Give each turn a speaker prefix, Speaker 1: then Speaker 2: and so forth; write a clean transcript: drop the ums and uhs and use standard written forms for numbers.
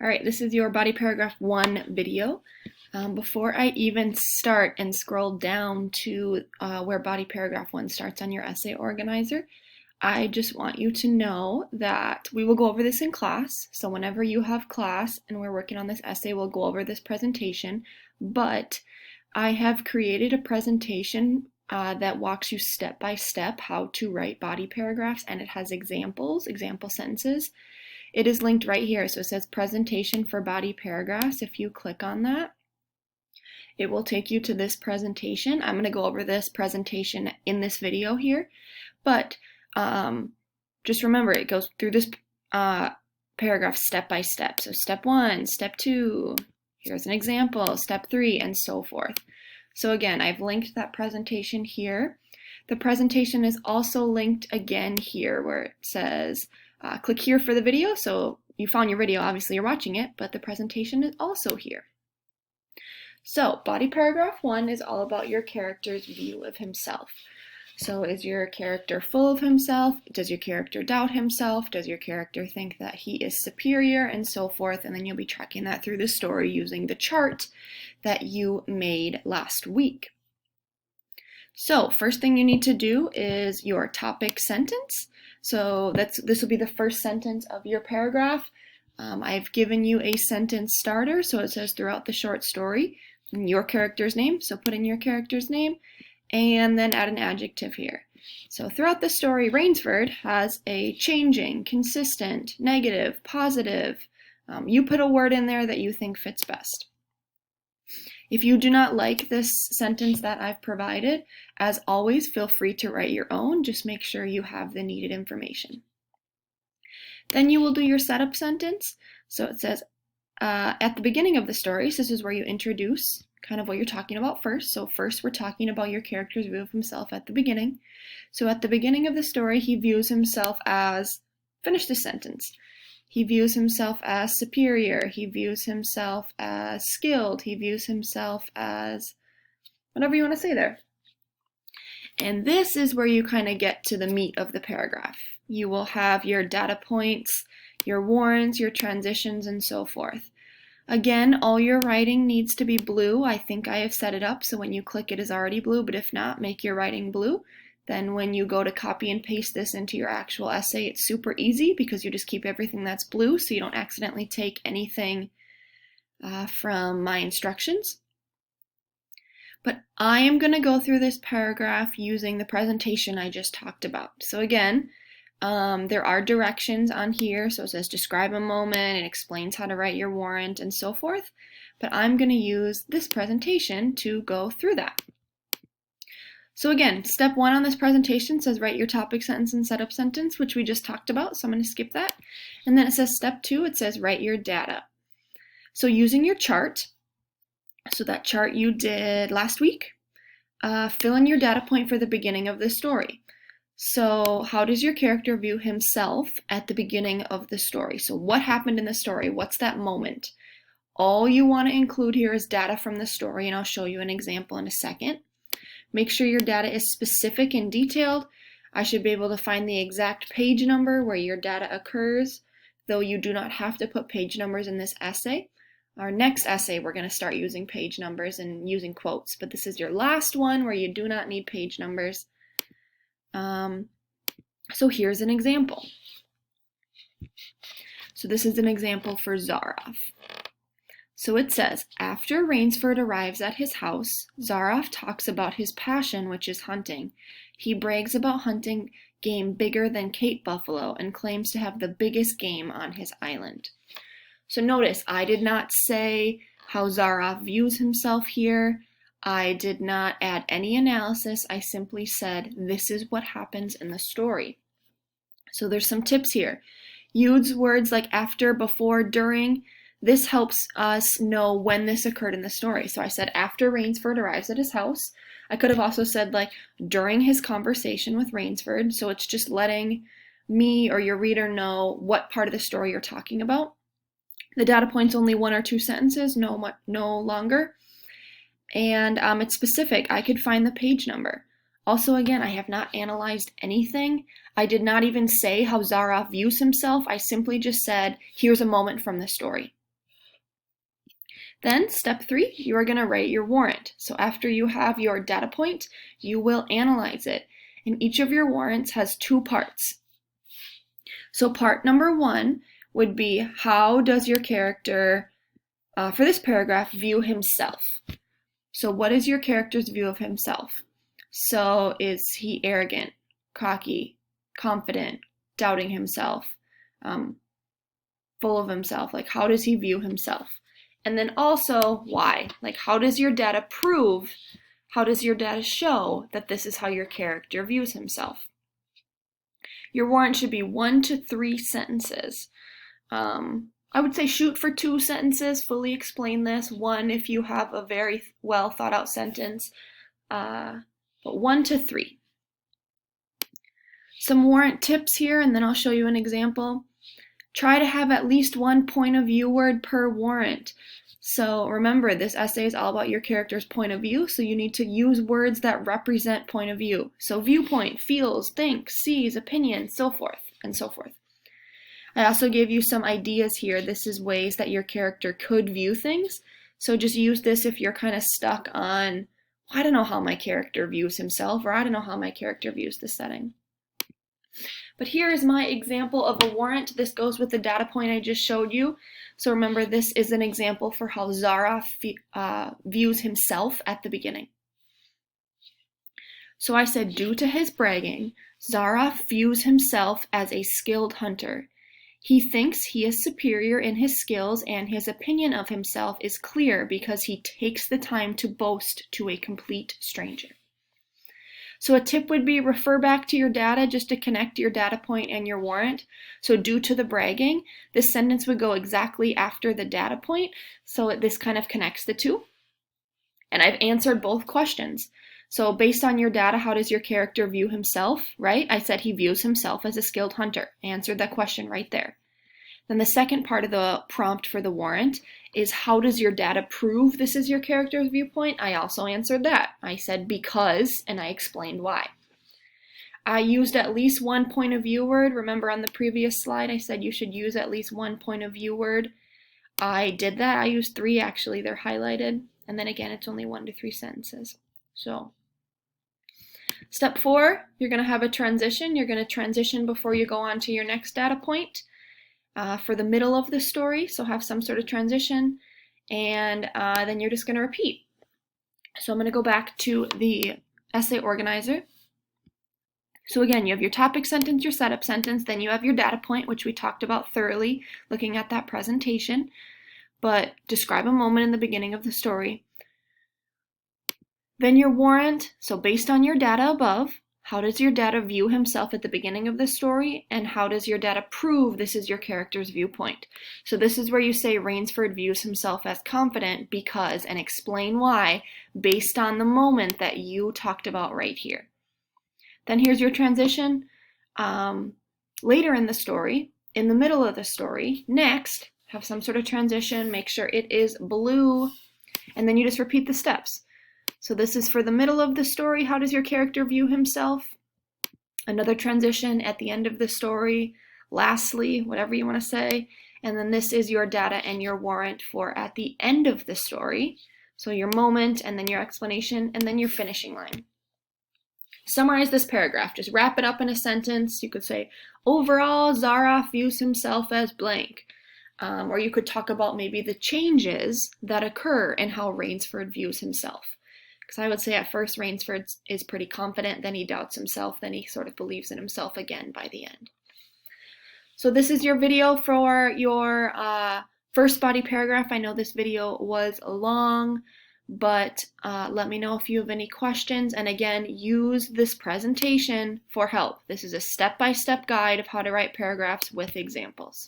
Speaker 1: All right, this is your body paragraph 1 video. Before I even start and scroll down to where body paragraph 1 starts on your essay organizer, I just want you to know that we will go over this in class. So whenever you have class and we're working on this essay, we'll go over this presentation. But I have created a presentation that walks you step by step how to write body paragraphs, and it has example sentences. It is linked right here. So it says presentation for body paragraphs. If you click on that, it will take you to this presentation. I'm going to go over this presentation in this video here, but just remember it goes through this paragraph step by step. So step 1, step 2, here's an example, step 3, and so forth. So again, I've linked that presentation here. The presentation is also linked again here where it says click here for the video. So you found your video, obviously you're watching it, but the presentation is also here. So body paragraph 1 is all about your character's view of himself. So is your character full of himself? Does your character doubt himself? Does your character think that he is superior, and so forth? And then you'll be tracking that through the story using the chart that you made last week. So first thing you need to do is your topic sentence. So this will be the first sentence of your paragraph. I've given you a sentence starter, so it says throughout the short story, your character's name, so put in your character's name, and then add an adjective here. So throughout the story, Rainsford has a changing, consistent, negative, positive. You put a word in there that you think fits best. If you do not like this sentence that I've provided, as always, feel free to write your own. Just make sure you have the needed information. Then you will do your setup sentence. So it says, at the beginning of the story, so this is where you introduce kind of what you're talking about first. So first we're talking about your character's view of himself at the beginning. So at the beginning of the story, he views himself as, finish the sentence. He views himself as superior. He views himself as skilled. He views himself as whatever you want to say there. And this is where you kind of get to the meat of the paragraph. You will have your data points, your warrants, your transitions, and so forth. Again, all your writing needs to be blue. I think I have set it up so when you click it is already blue, but if not, make your writing blue. Then when you go to copy and paste this into your actual essay, it's super easy because you just keep everything that's blue so you don't accidentally take anything from my instructions. But I am going to go through this paragraph using the presentation I just talked about. So again, there are directions on here. So it says describe a moment, it explains how to write your warrant and so forth. But I'm going to use this presentation to go through that. So again, step 1 on this presentation says write your topic sentence and setup sentence, which we just talked about, so I'm going to skip that. And then it says step 2, it says write your data. So using your chart, so that chart you did last week, fill in your data point for the beginning of the story. So how does your character view himself at the beginning of the story? So what happened in the story? What's that moment? All you want to include here is data from the story, and I'll show you an example in a second. Make sure your data is specific and detailed. I should be able to find the exact page number where your data occurs, though you do not have to put page numbers in this essay. Our next essay, we're going to start using page numbers and using quotes, but this is your last one where you do not need page numbers. So here's an example. So this is an example for Zaroff. So it says, after Rainsford arrives at his house, Zaroff talks about his passion, which is hunting. He brags about hunting game bigger than Cape buffalo and claims to have the biggest game on his island. So notice, I did not say how Zaroff views himself here. I did not add any analysis. I simply said, this is what happens in the story. So there's some tips here. Use words like after, before, during. This helps us know when this occurred in the story. So I said after Rainsford arrives at his house. I could have also said like during his conversation with Rainsford. So it's just letting me or your reader know what part of the story you're talking about. The data point's only 1 or 2 sentences, no longer. And it's specific. I could find the page number. Also, again, I have not analyzed anything. I did not even say how Zaroff views himself. I simply just said, here's a moment from the story. Then step 3, you are going to write your warrant. So after you have your data point, you will analyze it. And each of your warrants has 2 parts. So part number 1 would be, how does your character, for this paragraph, view himself? So what is your character's view of himself? So is he arrogant, cocky, confident, doubting himself, full of himself? Like, how does he view himself? And then also, why? Like, how does your data prove, how does your data show that this is how your character views himself? Your warrant should be 1 to 3 sentences. I would say shoot for 2 sentences, fully explain this. 1 if you have a very well thought out sentence, but 1 to 3. Some warrant tips here, and then I'll show you an example. Try to have at least 1 point of view word per warrant. So remember, this essay is all about your character's point of view, so you need to use words that represent point of view. So viewpoint, feels, thinks, sees, opinion, so forth and so forth. I also gave you some ideas here. This is ways that your character could view things. So just use this if you're kind of stuck on, I don't know how my character views himself, or I don't know how my character views the setting. But here is my example of a warrant. This goes with the data point I just showed you. So remember, this is an example for how Zara views himself at the beginning. So I said, due to his bragging, Zara views himself as a skilled hunter. He thinks he is superior in his skills, and his opinion of himself is clear because he takes the time to boast to a complete stranger. So a tip would be, refer back to your data just to connect your data point and your warrant. So due to the bragging, this sentence would go exactly after the data point, so this kind of connects the two. And I've answered both questions. So based on your data, how does your character view himself, right? I said he views himself as a skilled hunter. I answered that question right there. Then the second part of the prompt for the warrant is, how does your data prove this is your character's viewpoint? I also answered that. I said because, and I explained why. I used at least 1 point of view word. Remember on the previous slide I said you should use at least 1 point of view word. I did that. I used 3 actually. They're highlighted. And then again, it's only 1 to 3 sentences. So step 4, you're going to have a transition. You're going to transition before you go on to your next data point. For the middle of the story, so have some sort of transition, and then you're just going to repeat. So I'm going to go back to the essay organizer. So again, you have your topic sentence, your setup sentence, then you have your data point, which we talked about thoroughly looking at that presentation, but describe a moment in the beginning of the story. Then your warrant, so based on your data above, how does your data view himself at the beginning of the story, and how does your data prove this is your character's viewpoint? So this is where you say Rainsford views himself as confident because, and explain why, based on the moment that you talked about right here. Then here's your transition. Later in the story, in the middle of the story, next, have some sort of transition, make sure it is blue, and then you just repeat the steps. So this is for the middle of the story. How does your character view himself? Another transition at the end of the story. Lastly, whatever you want to say. And then this is your data and your warrant for at the end of the story. So your moment, and then your explanation, and then your finishing line. Summarize this paragraph. Just wrap it up in a sentence. You could say, overall, Zara views himself as blank. Or you could talk about maybe the changes that occur in how Rainsford views himself. Because I would say at first Rainsford is pretty confident, then he doubts himself, then he sort of believes in himself again by the end. So this is your video for your first body paragraph. I know this video was long, but let me know if you have any questions. And again, use this presentation for help. This is a step-by-step guide of how to write paragraphs with examples.